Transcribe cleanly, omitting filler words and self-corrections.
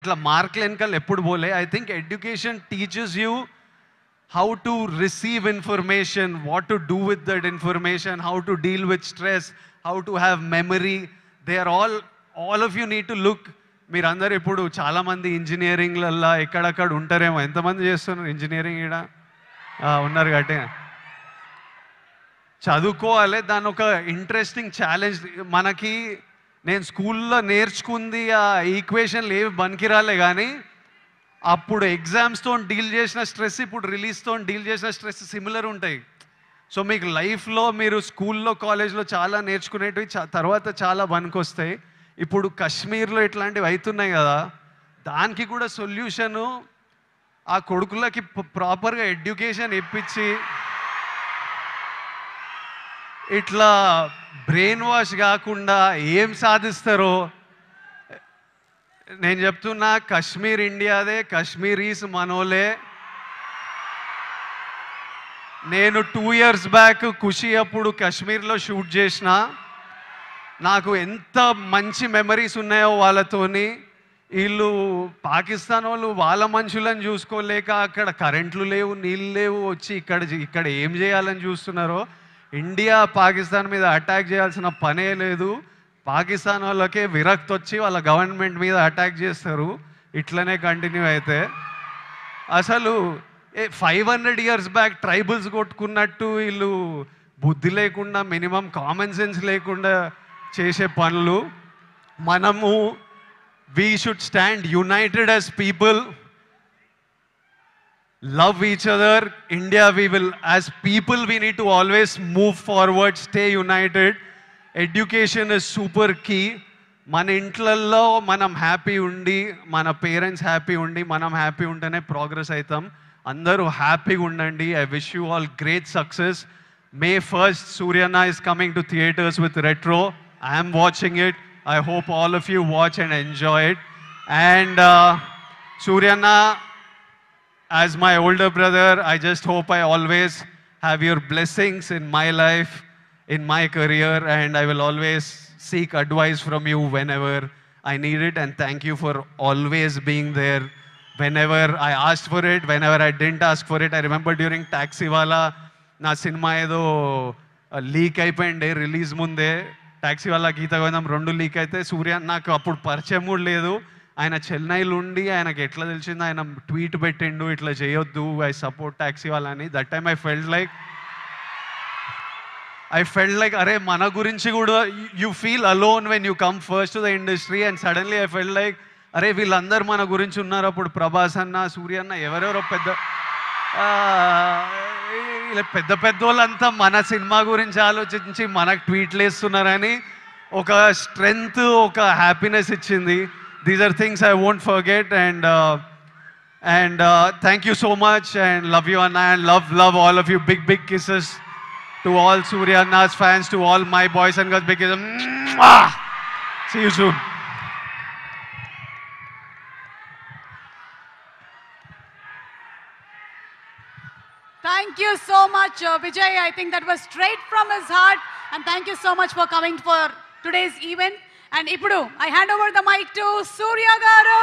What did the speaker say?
ఇట్లా మార్కులు వెనకాల ఎప్పుడు పోలే. I think education teachers you how to receive information, what to do with that information, how to deal with stress, how to have memory. They are all of you need to look. మీరందరూ ఇప్పుడు చాలామంది ఇంజనీరింగ్లల్లో ఎక్కడక్కడ ఉంటారేమో. ఎంతమంది చేస్తున్నారు engineering? ఇక్కడ ఉన్నారు కాబట్టి చదువుకోవాలి. దాని ఒక ఇంట్రెస్టింగ్ ఛాలెంజ్. మనకి నేను స్కూల్లో నేర్చుకుంది ఆ ఈక్వేషన్లు ఏవి పనికిరాలే, కానీ అప్పుడు ఎగ్జామ్స్తో డీల్ చేసిన స్ట్రెస్, ఇప్పుడు రిలీజ్తో డీల్ చేసిన స్ట్రెస్ సిమిలర్ ఉంటాయి. సో మీకు లైఫ్లో మీరు స్కూల్లో కాలేజ్లో చాలా నేర్చుకునేటివి తర్వాత చాలా పనికొస్తాయి. ఇప్పుడు కాశ్మీర్లో ఇట్లాంటివి అవుతున్నాయి కదా, దానికి కూడా సొల్యూషను ఆ కొడుకులకి ప్రాపర్గా ఎడ్యుకేషన్ ఇప్పించి ఇట్లా బ్రెయిన్ వాష్ కాకుండా ఏం సాధిస్తారో నేను చెప్తున్నా. కాశ్మీర్ ఇండియాదే, కాశ్మీరీస్ మనోలే. నేను 2 years బ్యాక్ ఖుషి అప్పుడు కాశ్మీర్లో షూట్ చేసిన. నాకు ఎంత మంచి మెమరీస్ ఉన్నాయో వాళ్ళతోని. వీళ్ళు పాకిస్తాన్ వాళ్ళు వాళ్ళ మనుషులను చూసుకోలేక అక్కడ కరెంట్లు లేవు, నీళ్ళు లేవు, వచ్చి ఇక్కడ ఏం చేయాలని చూస్తున్నారో. ఇండియా పాకిస్తాన్ మీద అటాక్ చేయాల్సిన పనే లేదు. పాకిస్తాన్ వాళ్ళకే విరక్తి వచ్చి వాళ్ళ గవర్నమెంట్ మీద అటాక్ చేస్తారు. ఇట్లనే కంటిన్యూ అయితే అసలు 500 years బ్యాక్ ట్రైబల్స్ కొట్టుకున్నట్టు వీళ్ళు బుద్ధి లేకుండా, మినిమం కామన్ సెన్స్ లేకుండా చేసే పనులు. మనము we should stand United as people, love each other. India, we will, as people, we need to always move forward, stay united. Education is super key. మన ఇంట్లల్లో మనం happy ఉండి, మన పేరెంట్స్ హ్యాపీ ఉండి, మనం హ్యాపీ ఉంటేనే ప్రోగ్రెస్ అవుతాం. అందరూ హ్యాపీగా ఉండండి. I wish you all great success. May 1st, Suryana is coming to theaters with Retro. I am watching it. I hope all of you watch and enjoy it. And Suryana, as my older brother, I just hope I always have your blessings in my life, in my career, and I will always seek advice from you whenever I need it. And thank you for always being there whenever I asked for it, whenever I didn't ask for it. I remember during Taxiwala, నా cinema ఏదో leak అయిపోయిండే release ముందే. టాక్సీవాలా, గీత గోవిందం 2 leak అయితే సూర్య నాకు అప్పుడు పరిచయం కూడా లేదు. ఆయన చెన్నైలో ఉండి ఆయనకు ఎట్లా తెలిసింది, ఆయన ట్వీట్ పెట్టిండు ఇట్లా చేయొద్దు, ఐ సపోర్ట్ టాక్సీవాలా అని. That time I felt like అరే మన గురించి కూడా you feel alone when you come first to the industry. And suddenly I felt like అరే వీళ్ళందరూ మన గురించి ఉన్నారు. అప్పుడు ప్రభాస్ అన్న, సూర్య అన్న, ఎవరెవరో పెద్ద వాళ్ళంతా మన సినిమా గురించి ఆలోచించి మనకు ట్వీట్లు వేస్తున్నారని ఒక స్ట్రెంగ్త్, ఒక హ్యాపీనెస్ ఇచ్చింది. These are things I won't forget. And thank you so much and love you అన్న. And love all of you. Big kisses to all Surya Anna's fans, to all my boys and girls. Big kisses. See you soon. Thank you so much, Vijay. I think that was straight from his heart. And thank you so much for coming for today's event. And Ipudu, I hand over the mic to Surya Garu.